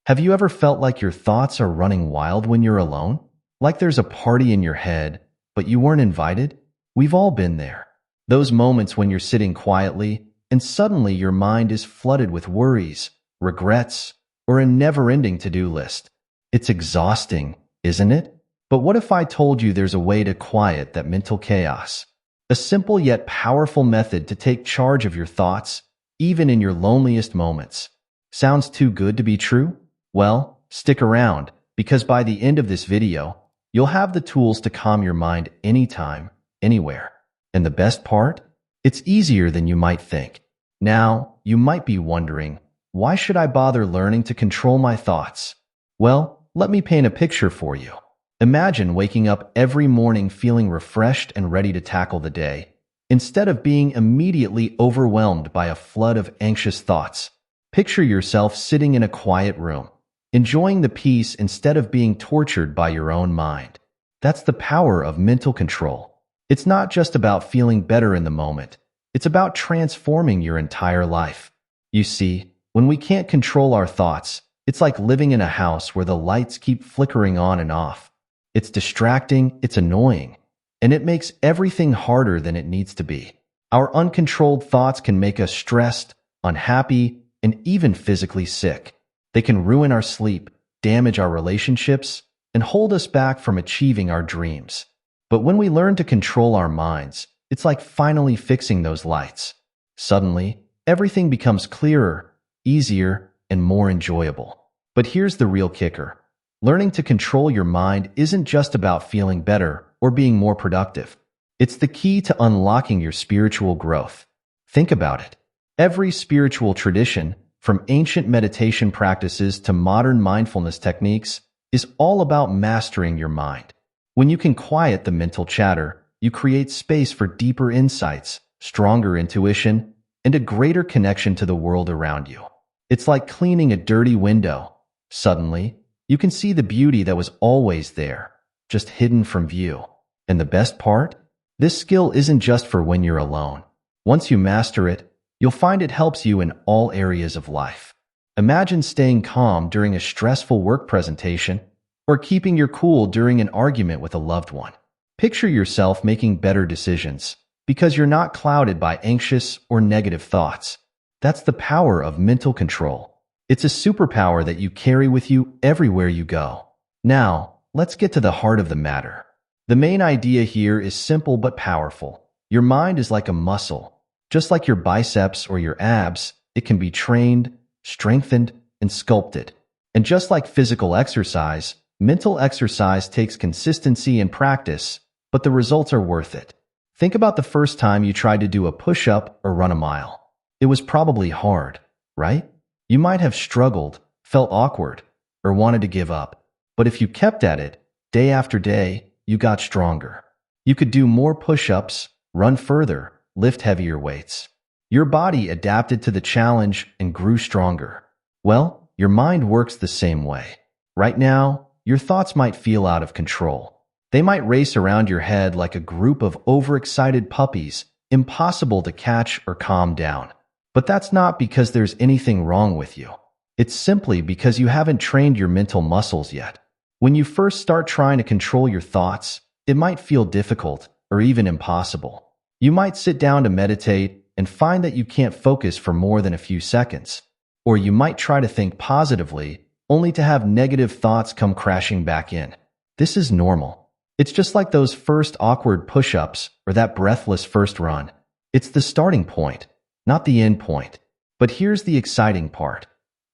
Have you ever felt like your thoughts are running wild when you're alone? Like there's a party in your head, but you weren't invited? We've all been there. Those moments when you're sitting quietly and suddenly your mind is flooded with worries, regrets, or a never-ending to-do list. It's exhausting, isn't it? But what if I told you there's a way to quiet that mental chaos? A simple yet powerful method to take charge of your thoughts, even in your loneliest moments. Sounds too good to be true? Well, stick around, because by the end of this video, you'll have the tools to calm your mind anytime, anywhere. And the best part? It's easier than you might think. Now, you might be wondering, why should I bother learning to control my thoughts? Well, let me paint a picture for you. Imagine waking up every morning feeling refreshed and ready to tackle the day, instead of being immediately overwhelmed by a flood of anxious thoughts. Picture yourself sitting in a quiet room, enjoying the peace instead of being tortured by your own mind. That's the power of mental control. It's not just about feeling better in the moment. It's about transforming your entire life. You see, when we can't control our thoughts, it's like living in a house where the lights keep flickering on and off. It's distracting, it's annoying, and it makes everything harder than it needs to be. Our uncontrolled thoughts can make us stressed, unhappy, and even physically sick. They can ruin our sleep, damage our relationships, and hold us back from achieving our dreams. But when we learn to control our minds, it's like finally fixing those lights. Suddenly, everything becomes clearer, easier, and more enjoyable. But here's the real kicker. Learning to control your mind isn't just about feeling better or being more productive. It's the key to unlocking your spiritual growth. Think about it. Every spiritual tradition, from ancient meditation practices to modern mindfulness techniques, is all about mastering your mind. When you can quiet the mental chatter, you create space for deeper insights, stronger intuition, and a greater connection to the world around you. It's like cleaning a dirty window. Suddenly, you can see the beauty that was always there, just hidden from view. And the best part? This skill isn't just for when you're alone. Once you master it, you'll find it helps you in all areas of life. Imagine staying calm during a stressful work presentation or keeping your cool during an argument with a loved one. Picture yourself making better decisions because you're not clouded by anxious or negative thoughts. That's the power of mental control. It's a superpower that you carry with you everywhere you go. Now, let's get to the heart of the matter. The main idea here is simple but powerful. Your mind is like a muscle. Just like your biceps or your abs, it can be trained, strengthened, and sculpted. And just like physical exercise, mental exercise takes consistency and practice, but the results are worth it. Think about the first time you tried to do a push-up or run a mile. It was probably hard, right? You might have struggled, felt awkward, or wanted to give up. But if you kept at it, day after day, you got stronger. You could do more push-ups, run further, lift heavier weights. Your body adapted to the challenge and grew stronger. Well, your mind works the same way. Right now, your thoughts might feel out of control. They might race around your head like a group of overexcited puppies, impossible to catch or calm down. But that's not because there's anything wrong with you. It's simply because you haven't trained your mental muscles yet. When you first start trying to control your thoughts, it might feel difficult or even impossible. You might sit down to meditate and find that you can't focus for more than a few seconds. Or you might try to think positively, only to have negative thoughts come crashing back in. This is normal. It's just like those first awkward push-ups or that breathless first run. It's the starting point, not the end point. But here's the exciting part.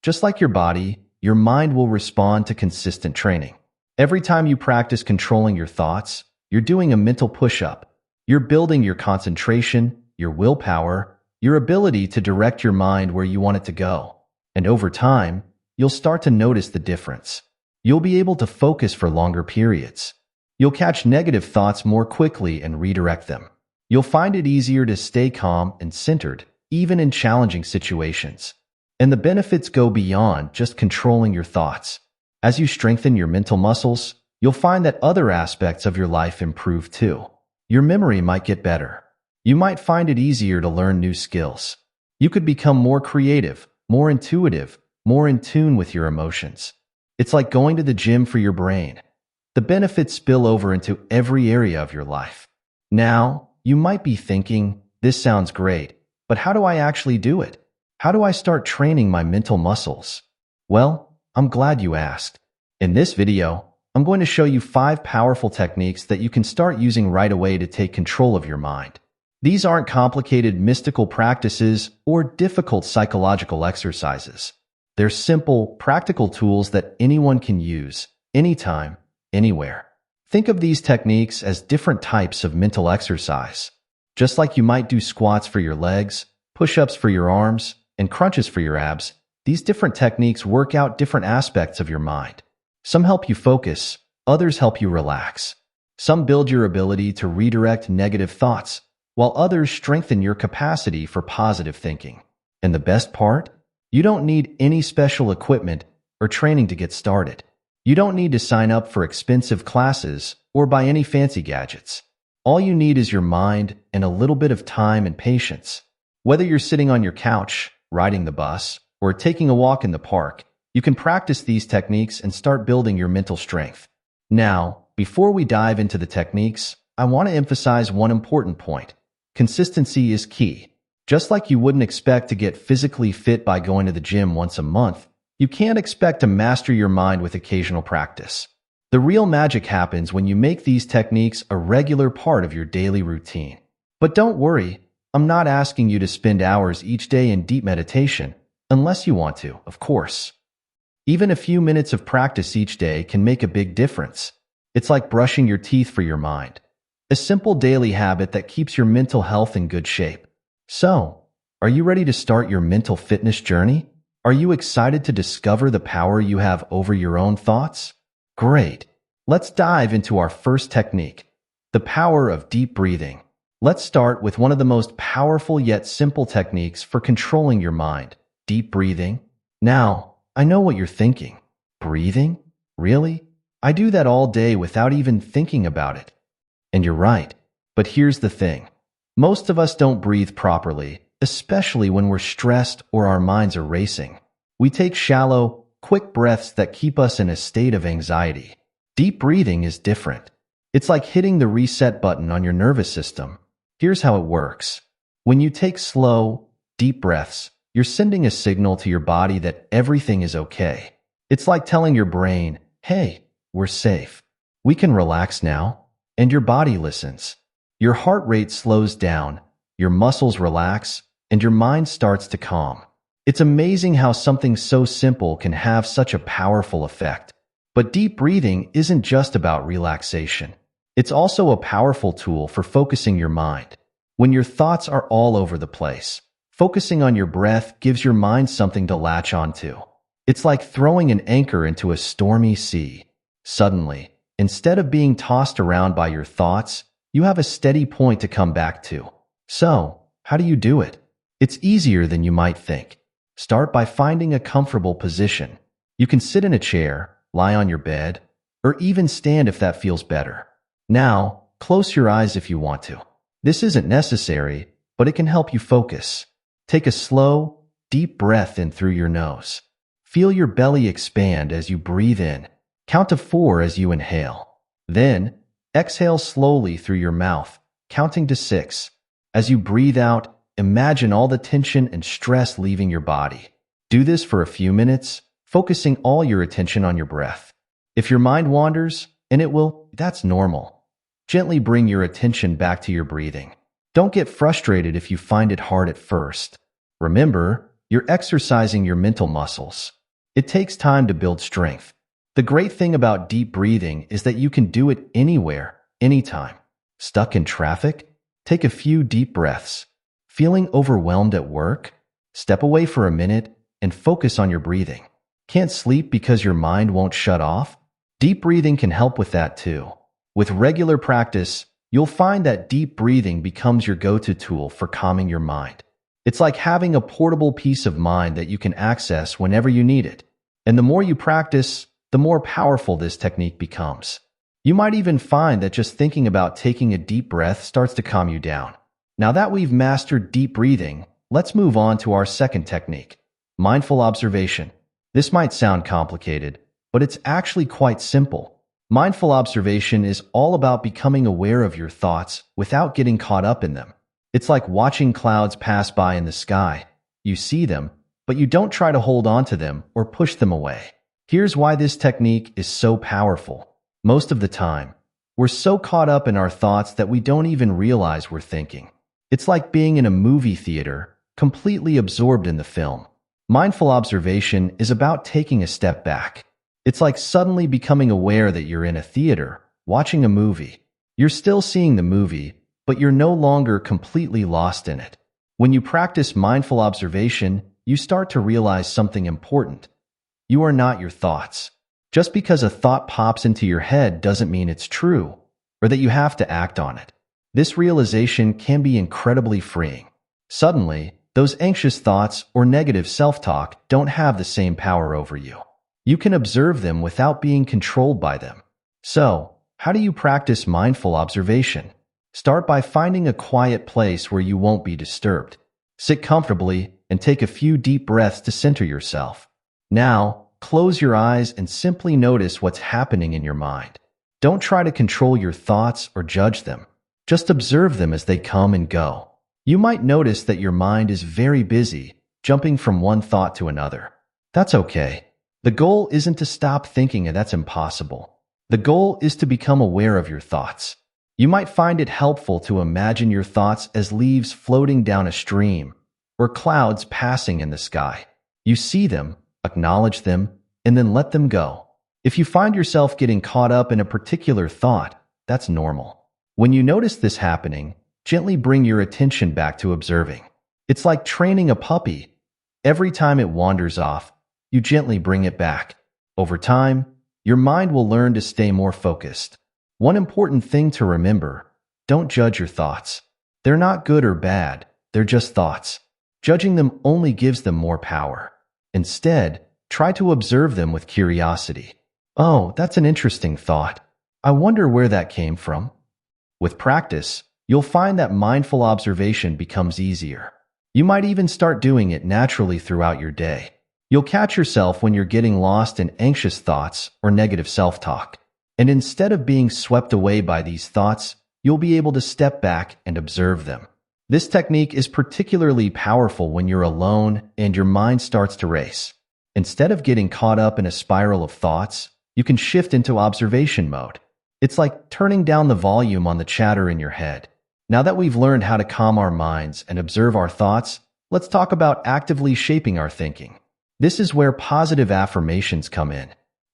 Just like your body, your mind will respond to consistent training. Every time you practice controlling your thoughts, you're doing a mental push-up. You're building your concentration, your willpower, your ability to direct your mind where you want it to go. And over time, you'll start to notice the difference. You'll be able to focus for longer periods. You'll catch negative thoughts more quickly and redirect them. You'll find it easier to stay calm and centered, even in challenging situations. And the benefits go beyond just controlling your thoughts. As you strengthen your mental muscles, you'll find that other aspects of your life improve too. Your memory might get better. You might find it easier to learn new skills. You could become more creative, more intuitive, more in tune with your emotions. It's like going to the gym for your brain. The benefits spill over into every area of your life. Now, you might be thinking, this sounds great, but how do I actually do it? How do I start training my mental muscles? Well, I'm glad you asked. In this video, I'm going to show you 5 powerful techniques that you can start using right away to take control of your mind. These aren't complicated mystical practices or difficult psychological exercises. They're simple, practical tools that anyone can use, anytime, anywhere. Think of these techniques as different types of mental exercise. Just like you might do squats for your legs, push-ups for your arms, and crunches for your abs, these different techniques work out different aspects of your mind. Some help you focus, others help you relax. Some build your ability to redirect negative thoughts, while others strengthen your capacity for positive thinking. And the best part? You don't need any special equipment or training to get started. You don't need to sign up for expensive classes or buy any fancy gadgets. All you need is your mind and a little bit of time and patience. Whether you're sitting on your couch, riding the bus, or taking a walk in the park, you can practice these techniques and start building your mental strength. Now, before we dive into the techniques, I want to emphasize one important point. Consistency is key. Just like you wouldn't expect to get physically fit by going to the gym once a month, you can't expect to master your mind with occasional practice. The real magic happens when you make these techniques a regular part of your daily routine. But don't worry, I'm not asking you to spend hours each day in deep meditation, unless you want to, of course. Even a few minutes of practice each day can make a big difference. It's like brushing your teeth for your mind. A simple daily habit that keeps your mental health in good shape. So, are you ready to start your mental fitness journey? Are you excited to discover the power you have over your own thoughts? Great. Let's dive into our first technique, the power of deep breathing. Let's start with one of the most powerful yet simple techniques for controlling your mind, deep breathing. Now, I know what you're thinking. Breathing? Really? I do that all day without even thinking about it. And you're right. But here's the thing. Most of us don't breathe properly, especially when we're stressed or our minds are racing. We take shallow, quick breaths that keep us in a state of anxiety. Deep breathing is different. It's like hitting the reset button on your nervous system. Here's how it works. When you take slow, deep breaths, you're sending a signal to your body that everything is okay. It's like telling your brain, hey, we're safe. We can relax now. And your body listens. Your heart rate slows down, your muscles relax, and your mind starts to calm. It's amazing how something so simple can have such a powerful effect. But deep breathing isn't just about relaxation. It's also a powerful tool for focusing your mind. When your thoughts are all over the place, focusing on your breath gives your mind something to latch onto. It's like throwing an anchor into a stormy sea. Suddenly, instead of being tossed around by your thoughts, you have a steady point to come back to. So, how do you do it? It's easier than you might think. Start by finding a comfortable position. You can sit in a chair, lie on your bed, or even stand if that feels better. Now, close your eyes if you want to. This isn't necessary, but it can help you focus. Take a slow, deep breath in through your nose. Feel your belly expand as you breathe in. Count to 4 as you inhale. Then, exhale slowly through your mouth, counting to 6. As you breathe out, imagine all the tension and stress leaving your body. Do this for a few minutes, focusing all your attention on your breath. If your mind wanders, and it will, that's normal. Gently bring your attention back to your breathing. Don't get frustrated if you find it hard at first. Remember, you're exercising your mental muscles. It takes time to build strength. The great thing about deep breathing is that you can do it anywhere, anytime. Stuck in traffic? Take a few deep breaths. Feeling overwhelmed at work? Step away for a minute and focus on your breathing. Can't sleep because your mind won't shut off? Deep breathing can help with that too. With regular practice, you'll find that deep breathing becomes your go-to tool for calming your mind. It's like having a portable peace of mind that you can access whenever you need it. And the more you practice, the more powerful this technique becomes. You might even find that just thinking about taking a deep breath starts to calm you down. Now that we've mastered deep breathing, let's move on to our second technique, mindful observation. This might sound complicated, but it's actually quite simple. Mindful observation is all about becoming aware of your thoughts without getting caught up in them. It's like watching clouds pass by in the sky. You see them, but you don't try to hold on to them or push them away. Here's why this technique is so powerful. Most of the time, we're so caught up in our thoughts that we don't even realize we're thinking. It's like being in a movie theater, completely absorbed in the film. Mindful observation is about taking a step back. It's like suddenly becoming aware that you're in a theater, watching a movie. You're still seeing the movie, but you're no longer completely lost in it. When you practice mindful observation, you start to realize something important. You are not your thoughts. Just because a thought pops into your head doesn't mean it's true, or that you have to act on it. This realization can be incredibly freeing. Suddenly, those anxious thoughts or negative self-talk don't have the same power over you. You can observe them without being controlled by them. So, how do you practice mindful observation? Start by finding a quiet place where you won't be disturbed. Sit comfortably and take a few deep breaths to center yourself. Now, close your eyes and simply notice what's happening in your mind. Don't try to control your thoughts or judge them. Just observe them as they come and go. You might notice that your mind is very busy, jumping from one thought to another. That's okay. The goal isn't to stop thinking, and that's impossible. The goal is to become aware of your thoughts. You might find it helpful to imagine your thoughts as leaves floating down a stream or clouds passing in the sky. You see them, acknowledge them, and then let them go. If you find yourself getting caught up in a particular thought, that's normal. When you notice this happening, gently bring your attention back to observing. It's like training a puppy. Every time it wanders off, you gently bring it back. Over time, your mind will learn to stay more focused. One important thing to remember: don't judge your thoughts. They're not good or bad, they're just thoughts. Judging them only gives them more power. Instead, try to observe them with curiosity. Oh, that's an interesting thought. I wonder where that came from. With practice, you'll find that mindful observation becomes easier. You might even start doing it naturally throughout your day. You'll catch yourself when you're getting lost in anxious thoughts or negative self-talk. And instead of being swept away by these thoughts, you'll be able to step back and observe them. This technique is particularly powerful when you're alone and your mind starts to race. Instead of getting caught up in a spiral of thoughts, you can shift into observation mode. It's like turning down the volume on the chatter in your head. Now that we've learned how to calm our minds and observe our thoughts, let's talk about actively shaping our thinking. This is where positive affirmations come in.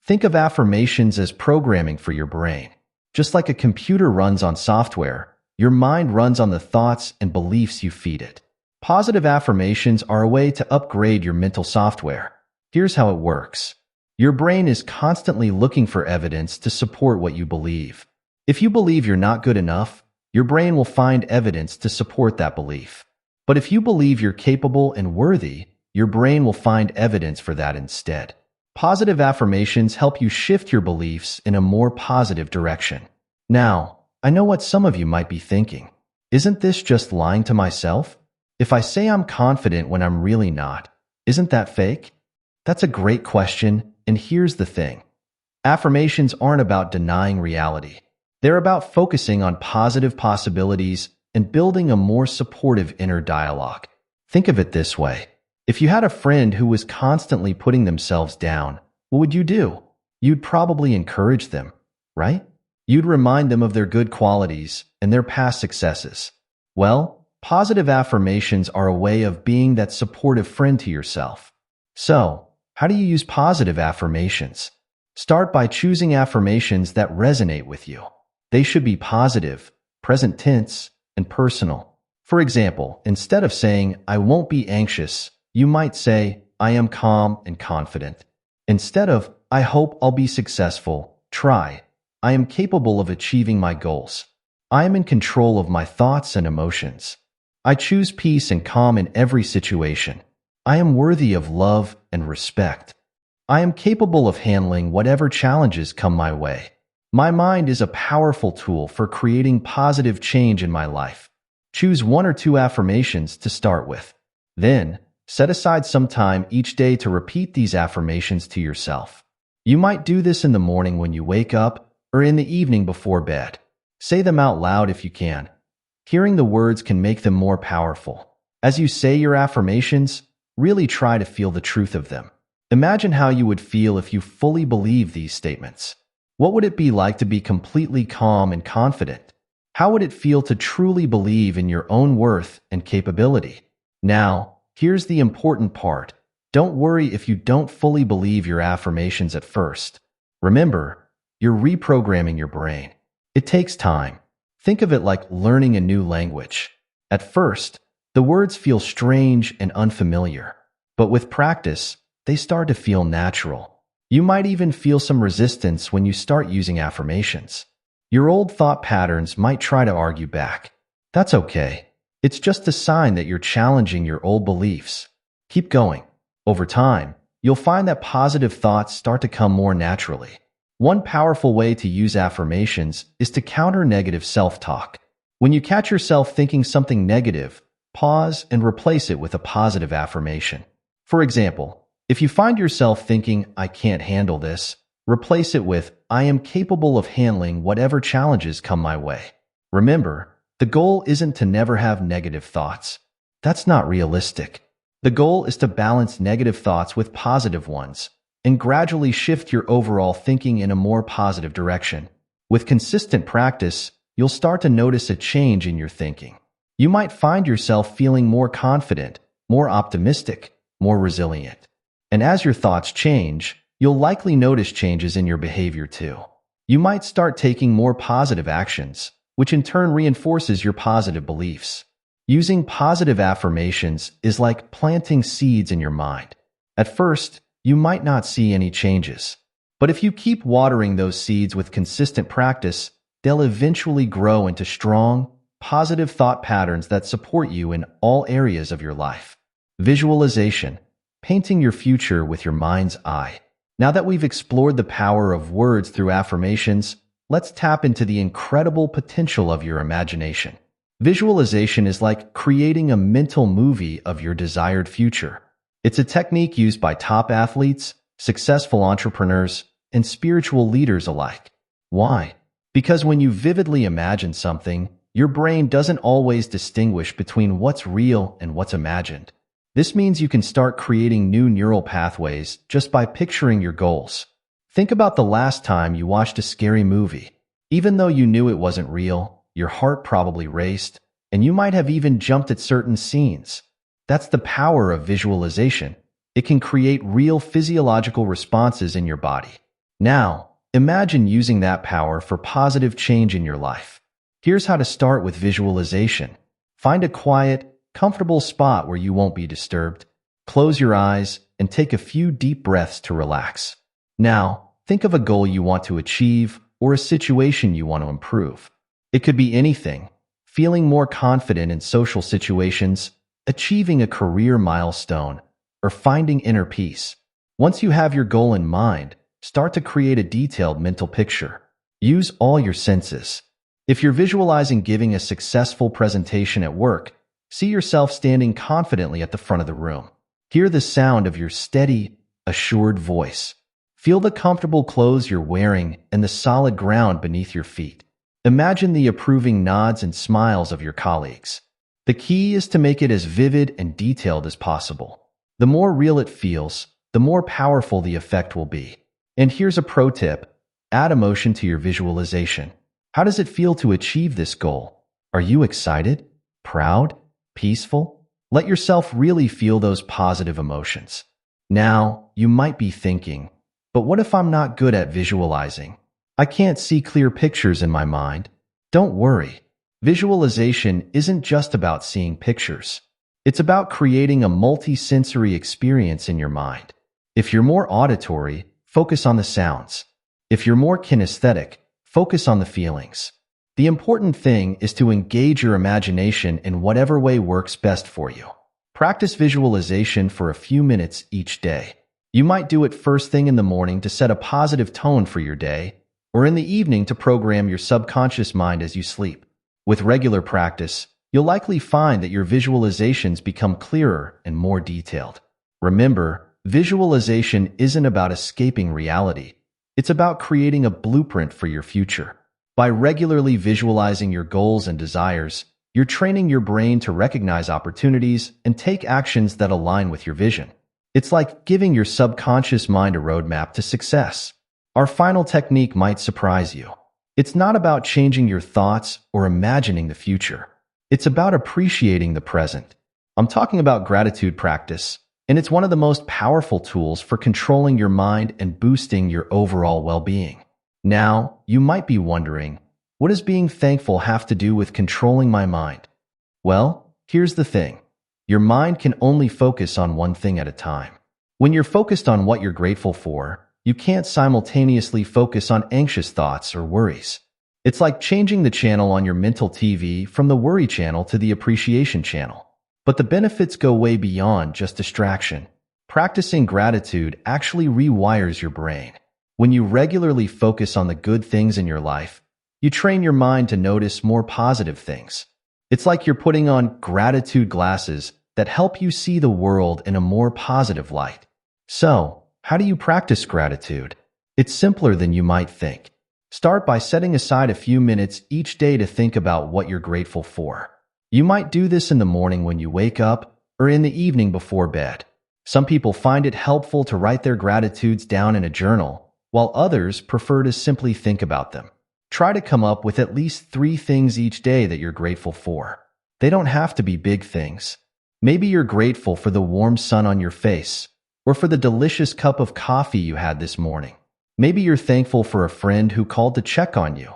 Think of affirmations as programming for your brain. Just like a computer runs on software, your mind runs on the thoughts and beliefs you feed it. Positive affirmations are a way to upgrade your mental software. Here's how it works. Your brain is constantly looking for evidence to support what you believe. If you believe you're not good enough, your brain will find evidence to support that belief. But if you believe you're capable and worthy, your brain will find evidence for that instead. Positive affirmations help you shift your beliefs in a more positive direction. Now, I know what some of you might be thinking. Isn't this just lying to myself? If I say I'm confident when I'm really not, isn't that fake? That's a great question, and here's the thing. Affirmations aren't about denying reality. They're about focusing on positive possibilities and building a more supportive inner dialogue. Think of it this way. If you had a friend who was constantly putting themselves down, what would you do? You'd probably encourage them, right? You'd remind them of their good qualities and their past successes. Well, positive affirmations are a way of being that supportive friend to yourself. So, how do you use positive affirmations? Start by choosing affirmations that resonate with you. They should be positive, present tense, and personal. For example, instead of saying, "I won't be anxious," you might say, "I am calm and confident." Instead of, "I hope I'll be successful," try, "I am capable of achieving my goals. I am in control of my thoughts and emotions. I choose peace and calm in every situation. I am worthy of love and respect. I am capable of handling whatever challenges come my way. My mind is a powerful tool for creating positive change in my life." Choose one or two affirmations to start with. Then, Set aside some time each day to repeat these affirmations to yourself. You might do this in the morning when you wake up or in the evening before bed. Say them out loud if you can. Hearing the words can make them more powerful. As you say your affirmations, really try to feel the truth of them. Imagine how you would feel if you fully believe these statements. What would it be like to be completely calm and confident? How would it feel to truly believe in your own worth and capability? Now, here's the important part. Don't worry if you don't fully believe your affirmations at first. Remember, you're reprogramming your brain. It takes time. Think of it like learning a new language. At first, the words feel strange and unfamiliar, but with practice, they start to feel natural. You might even feel some resistance when you start using affirmations. Your old thought patterns might try to argue back. That's okay. It's just a sign that you're challenging your old beliefs. Keep going. Over time, you'll find that positive thoughts start to come more naturally. One powerful way to use affirmations is to counter negative self-talk. When you catch yourself thinking something negative, pause and replace it with a positive affirmation. For example, if you find yourself thinking, "I can't handle this," replace it with, "I am capable of handling whatever challenges come my way." Remember, the goal isn't to never have negative thoughts. That's not realistic. The goal is to balance negative thoughts with positive ones and gradually shift your overall thinking in a more positive direction. With consistent practice, you'll start to notice a change in your thinking. You might find yourself feeling more confident, more optimistic, more resilient. And as your thoughts change, you'll likely notice changes in your behavior too. You might start taking more positive actions, which in turn reinforces your positive beliefs. Using positive affirmations is like planting seeds in your mind. At first, you might not see any changes, but if you keep watering those seeds with consistent practice, they'll eventually grow into strong, positive thought patterns that support you in all areas of your life. Visualization, painting your future with your mind's eye. Now that we've explored the power of words through affirmations, let's tap into the incredible potential of your imagination. Visualization is like creating a mental movie of your desired future. It's a technique used by top athletes, successful entrepreneurs, and spiritual leaders alike. Why? Because when you vividly imagine something, your brain doesn't always distinguish between what's real and what's imagined. This means you can start creating new neural pathways just by picturing your goals. Think about the last time you watched a scary movie. Even though you knew it wasn't real, your heart probably raced, and you might have even jumped at certain scenes. That's the power of visualization. It can create real physiological responses in your body. Now, imagine using that power for positive change in your life. Here's how to start with visualization. Find a quiet, comfortable spot where you won't be disturbed. Close your eyes and take a few deep breaths to relax. Now, think of a goal you want to achieve or a situation you want to improve. It could be anything: feeling more confident in social situations, achieving a career milestone, or finding inner peace. Once you have your goal in mind, start to create a detailed mental picture. Use all your senses. If you're visualizing giving a successful presentation at work, see yourself standing confidently at the front of the room. Hear the sound of your steady, assured voice. Feel the comfortable clothes you're wearing and the solid ground beneath your feet. Imagine the approving nods and smiles of your colleagues. The key is to make it as vivid and detailed as possible. The more real it feels, the more powerful the effect will be. And here's a pro tip: add emotion to your visualization. How does it feel to achieve this goal? Are you excited, proud, peaceful? Let yourself really feel those positive emotions. Now, you might be thinking, but what if I'm not good at visualizing? I can't see clear pictures in my mind. Don't worry. Visualization isn't just about seeing pictures. It's about creating a multi-sensory experience in your mind. If you're more auditory, focus on the sounds. If you're more kinesthetic, focus on the feelings. The important thing is to engage your imagination in whatever way works best for you. Practice visualization for a few minutes each day. You might do it first thing in the morning to set a positive tone for your day, or in the evening to program your subconscious mind as you sleep. With regular practice, you'll likely find that your visualizations become clearer and more detailed. Remember, visualization isn't about escaping reality. It's about creating a blueprint for your future. By regularly visualizing your goals and desires, you're training your brain to recognize opportunities and take actions that align with your vision. It's like giving your subconscious mind a roadmap to success. Our final technique might surprise you. It's not about changing your thoughts or imagining the future. It's about appreciating the present. I'm talking about gratitude practice, and it's one of the most powerful tools for controlling your mind and boosting your overall well-being. Now, you might be wondering, what does being thankful have to do with controlling my mind? Well, here's the thing. Your mind can only focus on one thing at a time. When you're focused on what you're grateful for, you can't simultaneously focus on anxious thoughts or worries. It's like changing the channel on your mental TV from the worry channel to the appreciation channel. But the benefits go way beyond just distraction. Practicing gratitude actually rewires your brain. When you regularly focus on the good things in your life, you train your mind to notice more positive things. It's like you're putting on gratitude glasses that help you see the world in a more positive light. So, how do you practice gratitude? It's simpler than you might think. Start by setting aside a few minutes each day to think about what you're grateful for. You might do this in the morning when you wake up or in the evening before bed. Some people find it helpful to write their gratitudes down in a journal, while others prefer to simply think about them. Try to come up with at least 3 things each day that you're grateful for. They don't have to be big things. Maybe you're grateful for the warm sun on your face, or for the delicious cup of coffee you had this morning. Maybe you're thankful for a friend who called to check on you,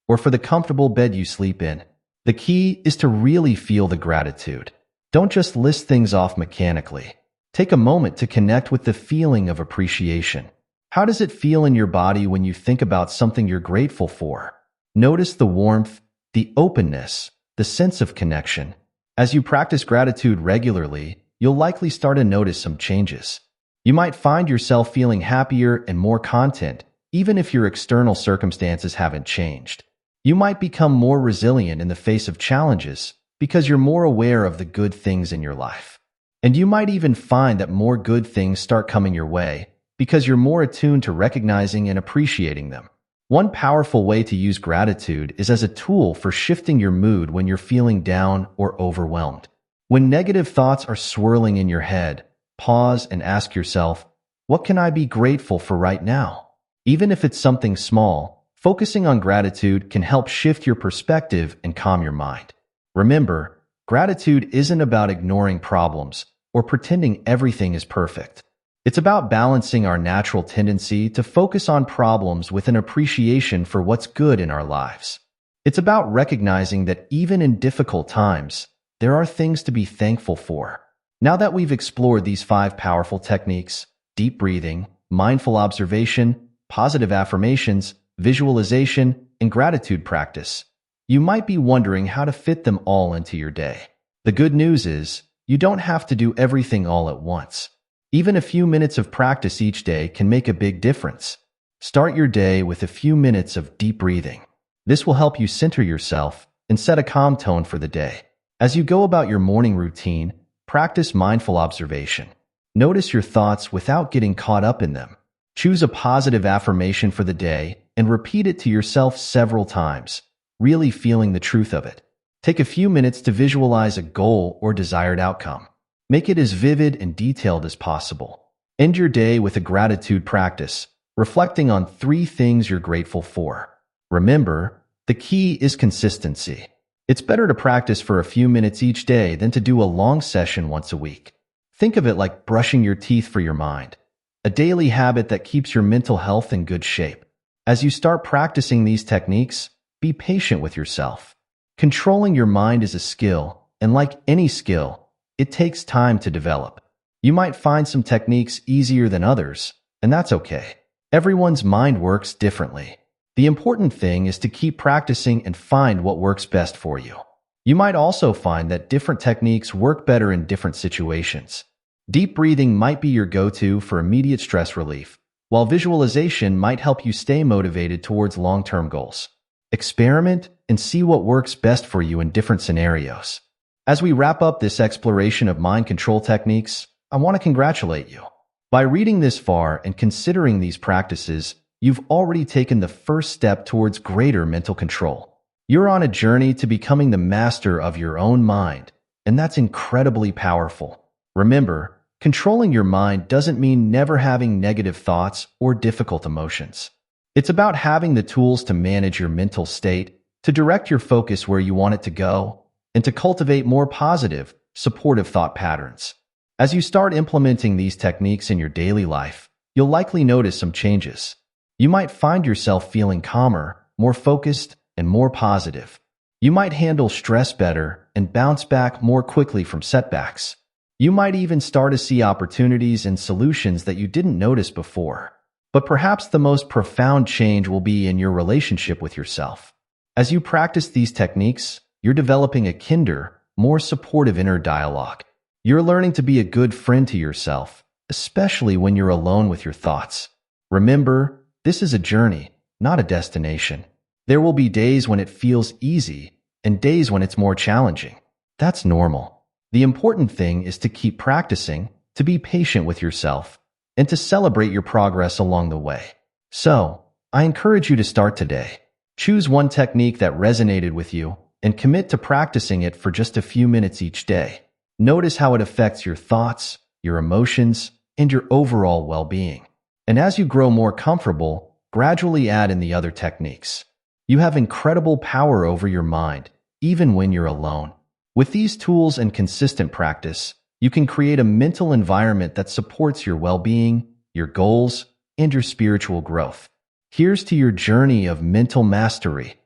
or for the comfortable bed you sleep in. The key is to really feel the gratitude. Don't just list things off mechanically. Take a moment to connect with the feeling of appreciation. How does it feel in your body when you think about something you're grateful for? Notice the warmth, the openness, the sense of connection. As you practice gratitude regularly, you'll likely start to notice some changes. You might find yourself feeling happier and more content, even if your external circumstances haven't changed. You might become more resilient in the face of challenges because you're more aware of the good things in your life. And you might even find that more good things start coming your way because you're more attuned to recognizing and appreciating them. One powerful way to use gratitude is as a tool for shifting your mood when you're feeling down or overwhelmed. When negative thoughts are swirling in your head, pause and ask yourself, what can I be grateful for right now? Even if it's something small, focusing on gratitude can help shift your perspective and calm your mind. Remember, gratitude isn't about ignoring problems or pretending everything is perfect. It's about balancing our natural tendency to focus on problems with an appreciation for what's good in our lives. It's about recognizing that even in difficult times, there are things to be thankful for. Now that we've explored these 5 powerful techniques, deep breathing, mindful observation, positive affirmations, visualization, and gratitude practice, you might be wondering how to fit them all into your day. The good news is, you don't have to do everything all at once. Even a few minutes of practice each day can make a big difference. Start your day with a few minutes of deep breathing. This will help you center yourself and set a calm tone for the day. As you go about your morning routine, practice mindful observation. Notice your thoughts without getting caught up in them. Choose a positive affirmation for the day and repeat it to yourself several times, really feeling the truth of it. Take a few minutes to visualize a goal or desired outcome. Make it as vivid and detailed as possible. End your day with a gratitude practice, reflecting on 3 things you're grateful for. Remember, the key is consistency. It's better to practice for a few minutes each day than to do a long session once a week. Think of it like brushing your teeth for your mind, a daily habit that keeps your mental health in good shape. As you start practicing these techniques, be patient with yourself. Controlling your mind is a skill, and like any skill, it takes time to develop. You might find some techniques easier than others, and that's okay. Everyone's mind works differently. The important thing is to keep practicing and find what works best for you. You might also find that different techniques work better in different situations. Deep breathing might be your go-to for immediate stress relief, while visualization might help you stay motivated towards long-term goals. Experiment and see what works best for you in different scenarios. As we wrap up this exploration of mind control techniques, I want to congratulate you. By reading this far and considering these practices, you've already taken the first step towards greater mental control. You're on a journey to becoming the master of your own mind, and that's incredibly powerful. Remember, controlling your mind doesn't mean never having negative thoughts or difficult emotions. It's about having the tools to manage your mental state, to direct your focus where you want it to go, and to cultivate more positive, supportive thought patterns. As you start implementing these techniques in your daily life, you'll likely notice some changes. You might find yourself feeling calmer, more focused, and more positive. You might handle stress better and bounce back more quickly from setbacks. You might even start to see opportunities and solutions that you didn't notice before. But perhaps the most profound change will be in your relationship with yourself. As you practice these techniques, you're developing a kinder, more supportive inner dialogue. You're learning to be a good friend to yourself, especially when you're alone with your thoughts. Remember, this is a journey, not a destination. There will be days when it feels easy and days when it's more challenging. That's normal. The important thing is to keep practicing, to be patient with yourself, and to celebrate your progress along the way. So, I encourage you to start today. Choose one technique that resonated with you and commit to practicing it for just a few minutes each day. Notice how it affects your thoughts, your emotions, and your overall well-being. And as you grow more comfortable, gradually add in the other techniques. You have incredible power over your mind, even when you're alone. With these tools and consistent practice, you can create a mental environment that supports your well-being, your goals, and your spiritual growth. Here's to your journey of mental mastery,